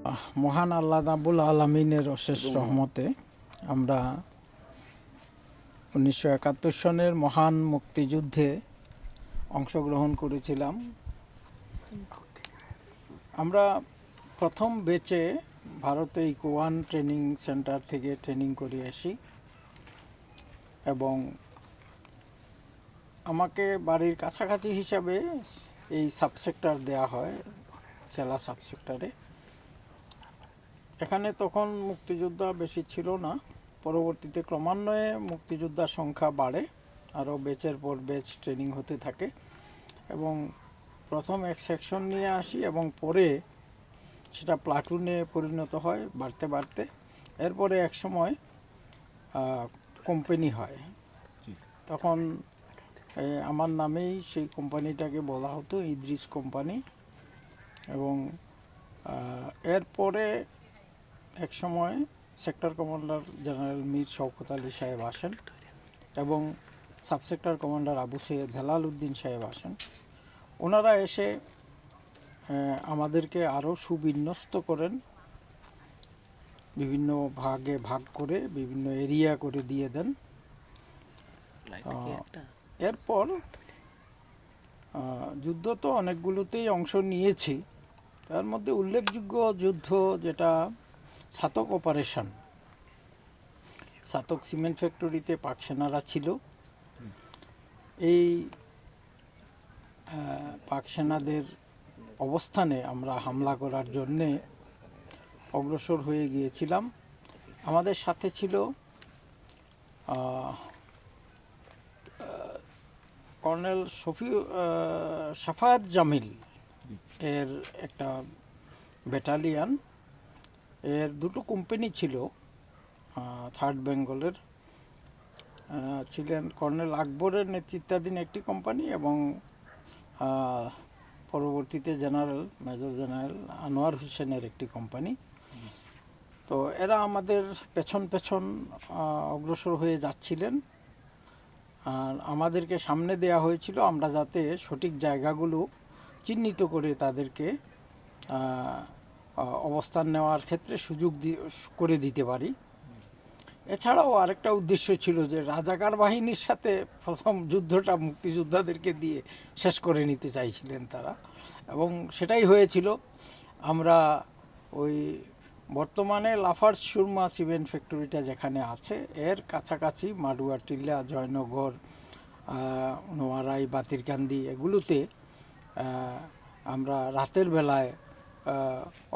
মহান আল্লাহ রাব্বুল আলামিনের অশেষ রহমতে আমরা 1971 সনের মহান মুক্তিযুদ্ধে অংশগ্রহণ করেছিলাম। আমরা প্রথম ব্যাচে ভারতে ইকোয়ান ট্রেনিং সেন্টার থেকে ট্রেনিং করে আসি এবং আমাকে বাড়ির কাছাকাছি হিসাবে এই সাবসেক্টর দেয়া হয়, জেলা সাবসেক্টরে। এখানে তখন মুক্তিযোদ্ধা বেশি ছিল না, পরবর্তীতে ক্রমান্বয়ে মুক্তিযোদ্ধার সংখ্যা বাড়ে, আরও ব্যাচের পর ব্যাচ ট্রেনিং হতে থাকে এবং প্রথম এক সেকশন নিয়ে আসি এবং পরে সেটা প্লাটুনে পরিণত হয় বাড়তে বাড়তে। এরপরে এক সময় কোম্পানি হয়, তখন আমার নামেই সেই কোম্পানিটাকে বলা হতো ইদ্রিস কোম্পানি। এবং এরপরে এক সময় sector commander general Mir Shawkat Ali সাহেব আসেন এবং সাবসেক্টর কমান্ডার আবু সৈয়দ হেলাল উদ্দিন সাহেব আসেন। ওনারা এসে আমাদেরকে আরও সুবিন্যস্ত করেন, বিভিন্ন ভাগে ভাগ করে বিভিন্ন এরিয়া করে দিয়ে দেন। এরপর যুদ্ধ তো অনেকগুলোতেই অংশ নিয়েছি, তার মধ্যে উল্লেখযোগ্য যুদ্ধ যেটা ছাতক অপারেশন। ছাতক সিমেন্ট ফ্যাক্টরিতে পাক সেনারা ছিল। এই পাক সেনাদের অবস্থানে আমরা হামলা করার জন্যে অগ্রসর হয়ে গিয়েছিলাম। আমাদের সাথে ছিল কর্নেল সাফায়াত জামিল এর একটা ব্যাটালিয়ান। এর দুটো কোম্পানি ছিল, থার্ড বেঙ্গলের ছিলেন কর্নেল আকবরের নেতৃত্বাধীন একটি কোম্পানি এবং পরবর্তীতে মেজর জেনারেল আনোয়ার হোসেনের একটি কোম্পানি। তো এরা আমাদের পেছন পেছন অগ্রসর হয়ে যাচ্ছিলেন আর আমাদেরকে সামনে দেয়া হয়েছিল আমরা যাতে সঠিক জায়গাগুলো চিহ্নিত করে তাদেরকে অবস্থান নেওয়ার ক্ষেত্রে সুযোগ করে দিতে পারি। এছাড়াও আরেকটা উদ্দেশ্য ছিল যে রাজাকার বাহিনীর সাথে প্রথম যুদ্ধটা মুক্তিযোদ্ধাদেরকে দিয়ে শেষ করে নিতে চাইছিলেন তারা, এবং সেটাই হয়েছিল। আমরা ওই বর্তমানে লাফার্জ সুরমা সিমেন্ট ফ্যাক্টরিটা যেখানে আছে এর কাছাকাছি মাডুয়া টিল্লা, জয়নগর, নোয়ারাই, বাতিরকান্দি এগুলোতে আমরা রাতের বেলায়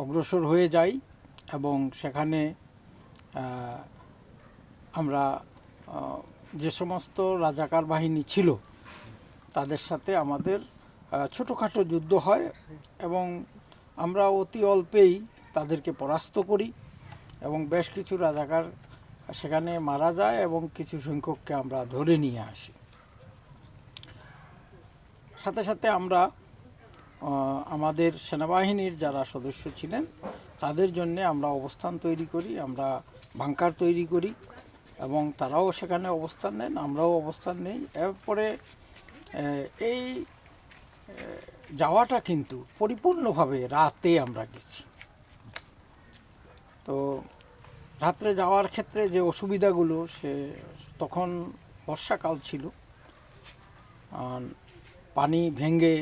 অগ্রসর হয়ে যাই এবং সেখানে আমরা যে সমস্ত রাজাকার বাহিনী ছিল তাদের সাথে আমাদের ছোটোখাটো যুদ্ধ হয় এবং আমরা অতি অল্পেই তাদেরকে পরাস্ত করি এবং বেশ কিছু রাজাকার সেখানে মারা যায় এবং কিছু সংখ্যককে আমরা ধরে নিয়ে আসি। সাথে সাথে আমরা আমাদের সেনাবাহিনীর যারা সদস্য ছিলেন তাদের জন্যে আমরা অবস্থান তৈরি করি, আমরা বাংকার তৈরি করি এবং তারাও সেখানে অবস্থান নেন, আমরাও অবস্থান নেই। এরপরে এই যাওয়াটা কিন্তু পরিপূর্ণভাবে রাতে আমরা গেছি। তো রাত্রে যাওয়ার ক্ষেত্রে যে অসুবিধাগুলো, সে তখন বর্ষাকাল ছিল, পানি ভেঙে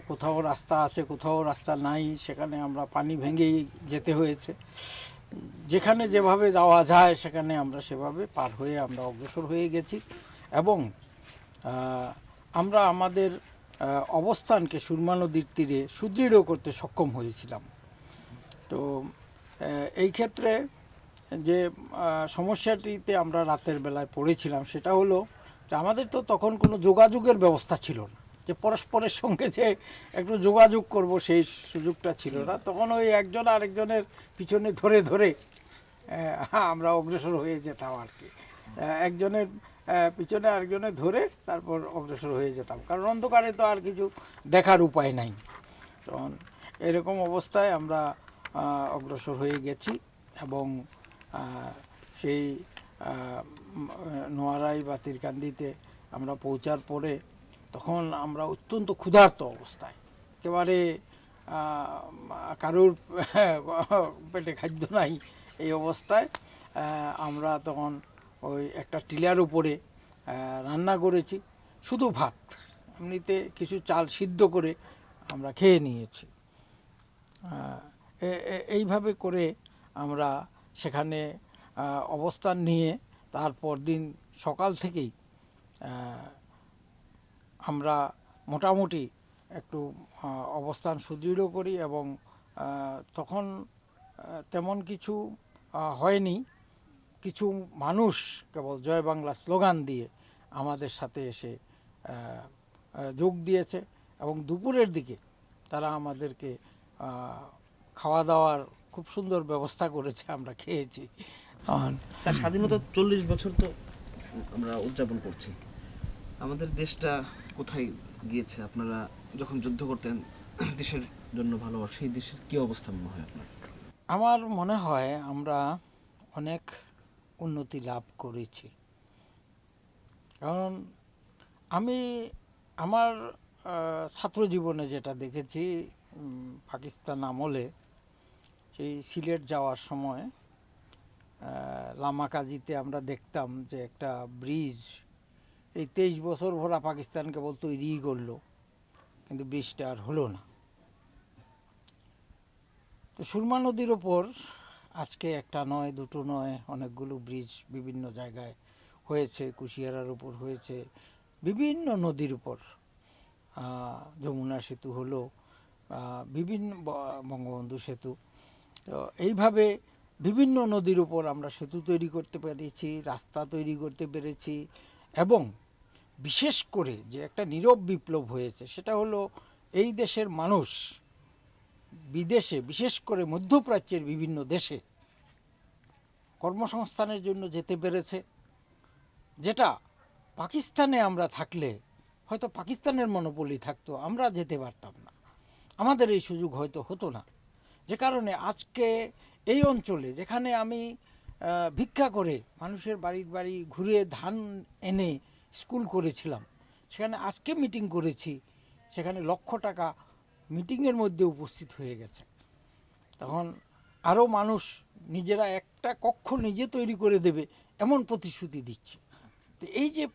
কোথাও রাস্তা আছে কোথাও রাস্তা নাই, সেখানে আমরা পানি ভেঙেই যেতে হয়েছে। যেখানে যেভাবে যাওয়া যায় সেখানে আমরা সেভাবে পার হয়ে আমরা অগ্রসর হয়ে গেছি এবং আমরা আমাদের অবস্থানকে সুরমা নদীর তীরে সুদৃঢ় করতে সক্ষম হয়েছিলাম। তো এই ক্ষেত্রে যে সমস্যাটিতে আমরা রাতের বেলায় পড়েছিলাম সেটা হলো যে আমাদের তো তখন কোনো যোগাযোগের ব্যবস্থা ছিল না, যে পরস্পরের সঙ্গে যে একটু যোগাযোগ করব সেই সুযোগটা ছিল না। তখন ওই একজন আরেকজনের পিছনে ধরে ধরে আমরা অগ্রসর হয়ে যেতাম আর কি, একজনের পিছনে আরেকজনের ধরে তারপর অগ্রসর হয়ে যেতাম, কারণ অন্ধকারে তো আর কিছু দেখার উপায় নাই। তখন এরকম অবস্থায় আমরা অগ্রসর হয়ে গেছি এবং সেই নোয়ারাই বাতিরকান্দিতে আমরা পৌঁছার পরে তখন আমরা অত্যন্ত ক্ষুধার্ত অবস্থায়, একেবারে কারোর পেটে খাদ্য নাই, এই অবস্থায় আমরা তখন ওই একটা টিলার উপরে রান্না করেছি, শুধু ভাত, এমনিতে কিছু চাল সিদ্ধ করে আমরা খেয়ে নিয়েছি। এইভাবে করে আমরা সেখানে অবস্থান নিয়ে তারপর দিন সকাল থেকেই আমরা মোটামুটি একটু অবস্থান সুদৃঢ় করি এবং তখন তেমন কিছু হয়নি। কিছু মানুষ কেবল জয় বাংলা স্লোগান দিয়ে আমাদের সাথে এসে যোগ দিয়েছে এবং দুপুরের দিকে তারা আমাদেরকে খাওয়া দাওয়ার খুব সুন্দর ব্যবস্থা করেছে, আমরা খেয়েছি। স্যার, স্বাধীনতা 40 বছর তো আমরা উদযাপন করছি, আমাদের দেশটা কোথায় গিয়েছে? আপনারা যখন যুদ্ধ করতেন দেশের জন্য ভালোবাসা, সেই দেশের কী অবস্থা মনে হয় আপনার? আমার মনে হয় আমরা অনেক উন্নতি লাভ করেছি, কারণ আমি আমার ছাত্র জীবনে যেটা দেখেছি, পাকিস্তান আমলে সেই সিলেট যাওয়ার সময় লামাকাজিতে আমরা দেখতাম যে একটা ব্রিজ এই 23 বছর ভরা পাকিস্তান কেবল তৈরিই করলো, কিন্তু ব্রিজটা আর হলো না। তো সুরমা নদীর ওপর আজকে একটা নয়, দুটো নয়, অনেকগুলো ব্রিজ বিভিন্ন জায়গায় হয়েছে। কুশিয়ারার উপর হয়েছে, বিভিন্ন নদীর উপর, যমুনা সেতু হলো, বিভিন্ন বঙ্গবন্ধু সেতু। তো এইভাবে বিভিন্ন নদীর উপর আমরা সেতু তৈরি করতে পেরেছি, রাস্তা তৈরি করতে পেরেছি। এবং বিশেষ করে যে একটা নীরব বিপ্লব হয়েছে সেটা হলো এই দেশের মানুষ বিদেশে, বিশেষ করে মধ্যপ্রাচ্যের বিভিন্ন দেশে কর্মসংস্থানের জন্য যেতে পেরেছে, যেটা পাকিস্তানে আমরা থাকলে হয়তো পাকিস্তানের মনোপলি থাকতো, আমরা যেতে পারতাম না, আমাদের এই সুযোগ হয়তো হতো না। যে কারণে আজকে এই অঞ্চলে যেখানে আমি ভিক্ষা করে মানুষের বাড়ি বাড়ি ঘুরে ধান এনে স্কুল করেছিলাম, সেখানে আজকে মিটিং করেছি, সেখানে লক্ষ টাকা মিটিংয়ের মধ্যে উপস্থিত হয়ে গেছে। তখন আরও মানুষ নিজেরা একটা কক্ষ নিজে তৈরি করে দেবে এমন প্রতিশ্রুতি দিচ্ছে। তো এই যে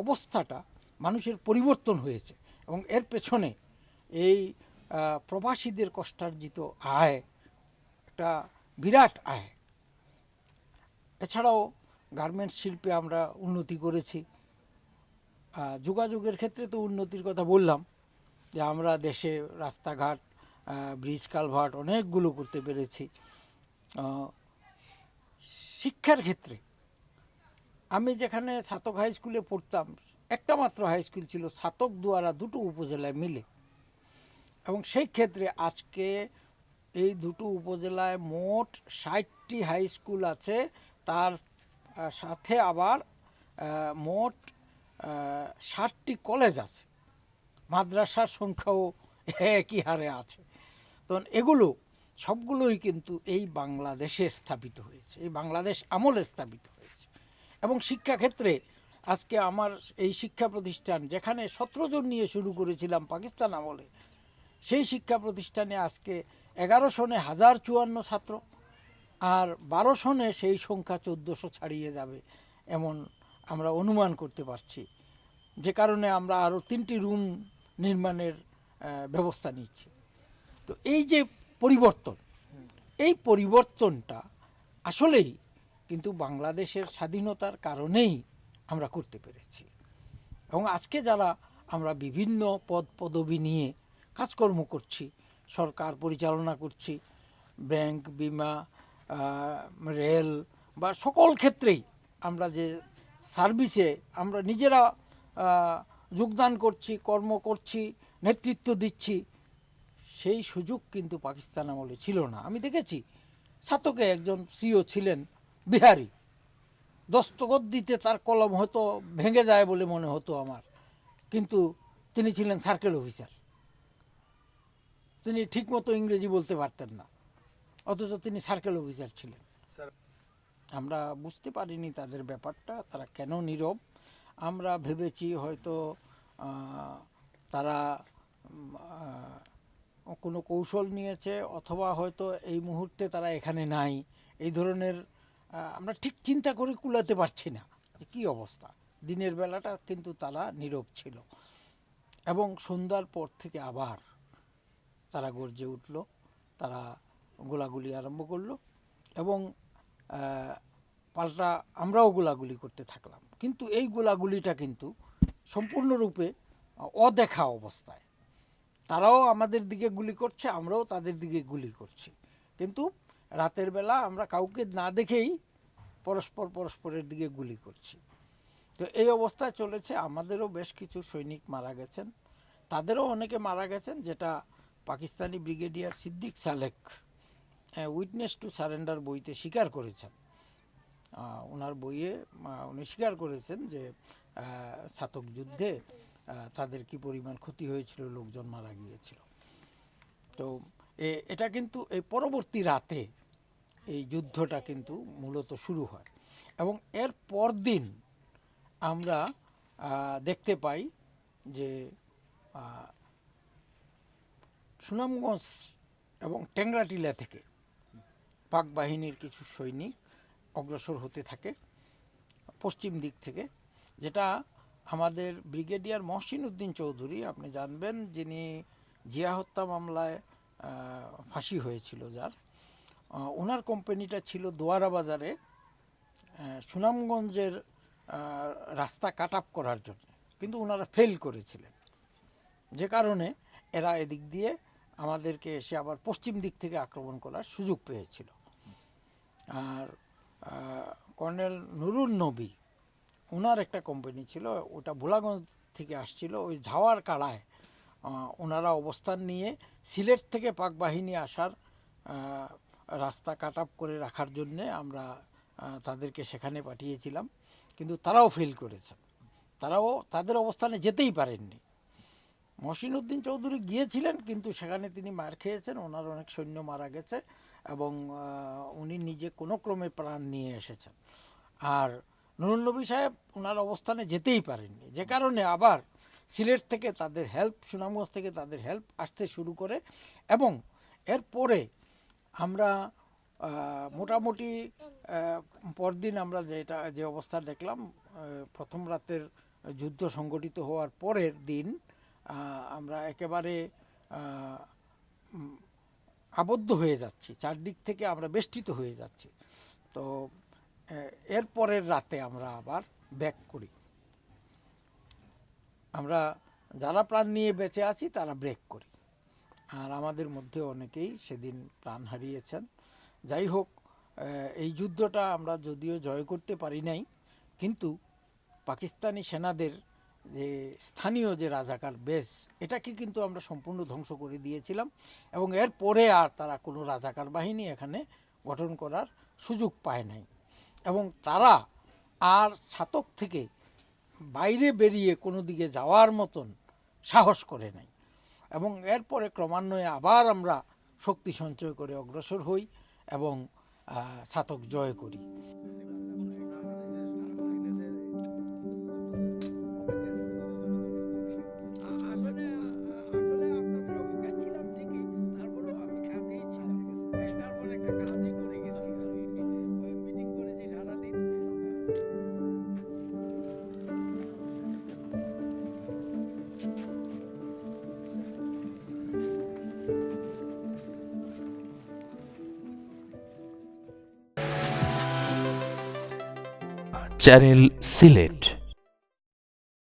অবস্থাটা, মানুষের পরিবর্তন হয়েছে এবং এর পেছনে এই প্রবাসীদের কষ্টার্জিত আয় একটা বিরাট আয়। এছাড়াও গার্মেন্টস শিল্পে আমরা উন্নতি করেছি। যোগাযোগের ক্ষেত্রে তো উন্নতির কথা বললাম, যে আমরা দেশে রাস্তাঘাট, ব্রিজ কালভার্ট অনেকগুলো করতে পেরেছি। শিক্ষার ক্ষেত্রে আমি যেখানে ছাতক হাই স্কুলে পড়তাম, একটা মাত্র হাই স্কুল ছিল ছাতক দুয়ারা দুটো উপজেলায় মিলে, এবং সেই ক্ষেত্রে আজকে এই দুটো উপজেলায় মোট 60টি হাই স্কুল আছে, তার সাথে আবার মোট 60টি কলেজ আছে, মাদ্রাসার সংখ্যাও একই হারে আছে। তখন এগুলো সবগুলোই কিন্তু এই বাংলাদেশে স্থাপিত হয়েছে, এই বাংলাদেশ আমলে স্থাপিত হয়েছে। এবং শিক্ষাক্ষেত্রে আজকে আমার এই শিক্ষা প্রতিষ্ঠান, যেখানে 17 জন নিয়ে শুরু করেছিলাম পাকিস্তান আমলে, সেই শিক্ষা প্রতিষ্ঠানে আজকে 11 সনে 1054 ছাত্র, আর 12 সনে সেই সংখ্যা 1400 ছাড়িয়ে যাবে এমন আমরা অনুমান করতে পারছি। যে কারণে আমরা আরও 3টি রুম নির্মাণের ব্যবস্থা নিচ্ছি। তো এই যে পরিবর্তন, এই পরিবর্তনটা আসলেই কিন্তু বাংলাদেশের স্বাধীনতার কারণেই আমরা করতে পেরেছি। এবং আজকে যারা আমরা বিভিন্ন পদ পদবি নিয়ে কাজকর্ম করছি, সরকার পরিচালনা করছি, ব্যাংক, বিমা, রেল বা সকল ক্ষেত্রেই আমরা যে সার্ভিসে আমরা নিজেরা যোগদান করছি, কর্ম করছি, নেতৃত্ব দিচ্ছি, সেই সুযোগ কিন্তু পাকিস্তান আমলে ছিল না। আমি দেখেছি ছাতকে একজন সিও ছিলেন বিহারি, দস্তখত দিতে তার কলম হয়তো ভেঙে যায় বলে মনে হতো আমার, কিন্তু তিনি ছিলেন সার্কেল অফিসার, তিনি ঠিকমতো ইংরেজি বলতে পারতেন না, অথচ তিনি সার্কেল অফিসার ছিলেন। আমরা বুঝতে পারিনি তাদের ব্যাপারটা, তারা কেন নীরব। আমরা ভেবেছি হয়তো তারা কোনো কৌশল নিয়েছে, অথবা হয়তো এই মুহূর্তে তারা এখানে নাই, এই ধরনের আমরা ঠিক চিন্তা করে কুলাতে পারছি না যে কী অবস্থা। দিনের বেলাটা কিন্তু তারা নীরব ছিল, এবং সন্ধ্যার পর থেকে আবার তারা গর্জে উঠল, তারা গোলাগুলি আরম্ভ করলো, এবং পাল্টা আমরাও গোলাগুলি করতে থাকলাম। কিন্তু এই গোলাগুলিটা কিন্তু সম্পূর্ণরূপে অদেখা অবস্থায়, তারাও আমাদের দিকে গুলি করছে, আমরাও তাদের দিকে গুলি করছি, কিন্তু রাতের বেলা আমরা কাউকে না দেখেই পরস্পরের দিকে গুলি করছি। তো এই অবস্থায় চলেছে। আমাদেরও বেশ কিছু সৈনিক মারা গেছেন, তাদেরও অনেকে মারা গেছেন, যেটা Pakistani brigadier Siddique Salek witness to surrender বইতে স্বীকার করেছেন। ওনার বইয়ে উনি স্বীকার করেছেন যে ছাতক যুদ্ধে তাদের কি পরিমাণ ক্ষতি হয়েছিল, লোকজন মারা গিয়েছিল। তো এটা কিন্তু এই পরবর্তী রাতে এই যুদ্ধটা কিন্তু মূলত শুরু হয়, এবং এর পরদিন আমরা দেখতে পাই যে সুনামগঞ্জ এবং টেংরাটিলা থেকে পাক বাহিনীর কিছু সৈনিক অগ্রসর হতে থাকে পশ্চিম দিক থেকে, যেটা আমাদের ব্রিগেডিয়ার মহসিন উদ্দিন চৌধুরী, আপনি জানবেন, যিনি জিয়া হত্যা মামলায় ফাঁসি হয়েছিল যার, ওনার কোম্পানিটা ছিল দোয়ারা বাজারে সুনামগঞ্জের রাস্তা কাট আপ করার জন্য, কিন্তু ওনারা ফেল করেছিলেন, যে কারণে এরা এদিক দিয়ে আমাদেরকে এসে আবার পশ্চিম দিক থেকে আক্রমণ করার সুযোগ পেয়েছিল। আর কর্নেল নুরুল নবী, ওনার একটা কোম্পানি ছিল, ওটা ভোলাগঞ্জ থেকে আসছিল, ওই ঝাওয়ার কাড়ায় ওনারা অবস্থান নিয়ে সিলেট থেকে পাক বাহিনী আসার রাস্তা কাট আপ করে রাখার জন্যে আমরা তাদেরকে সেখানে পাঠিয়েছিলাম, কিন্তু তারাও ফেল করেছেন, তারাও তাদের অবস্থানে যেতেই পারেননি। মহসিন উদ্দিন চৌধুরী গিয়েছিলেন, কিন্তু সেখানে তিনি মার খেয়েছেন, ওনার অনেক সৈন্য মারা গেছে, এবং উনি নিজে কোনো ক্রমে প্রাণ নিয়ে এসেছেন। আর নুরুল নবী সাহেব ওনার অবস্থানে যেতেই পারেননি, যে কারণে আবার সিলেট থেকে তাদের হেল্প, সুনামগঞ্জ থেকে তাদের হেল্প আসতে শুরু করে, এবং এরপরে আমরা মোটামুটি পরদিন আমরা যে অবস্থা দেখলাম, প্রথম রাতের যুদ্ধ সংগঠিত হওয়ার পরের দিন আমরা একেবারে আবদ্ধ হয়ে যাচ্ছি, চারদিক থেকে আমরা বেষ্টিত হয়ে যাচ্ছি। তো এর পরের রাতে আমরা আবার ব্যাক করি, আমরা যারা প্রাণ নিয়ে বেঁচে আছি তারা ব্রেক করি, আর আমাদের মধ্যে অনেকেই সেদিন প্রাণ হারিয়েছেন। যাই হোক, এই যুদ্ধটা আমরা যদিও জয় করতে পারি নাই, কিন্তু পাকিস্তানি সেনাদের যে স্থানীয় যে রাজাকার বেস, এটাকে কিন্তু আমরা সম্পূর্ণ ধ্বংস করে দিয়েছিলাম, এবং এর পরে আর তারা কোনো রাজাকার বাহিনী এখানে গঠন করার সুযোগ পায় নাই, এবং তারা আর ছাতক থেকে বাইরে বেরিয়ে কোনো দিকে যাওয়ার মতন সাহস করে নাই। এবং এরপরে ক্রমান্বয়ে আবার আমরা শক্তি সঞ্চয় করে অগ্রসর হই এবং ছাতক জয় করি। চ্যানেল সিলেট।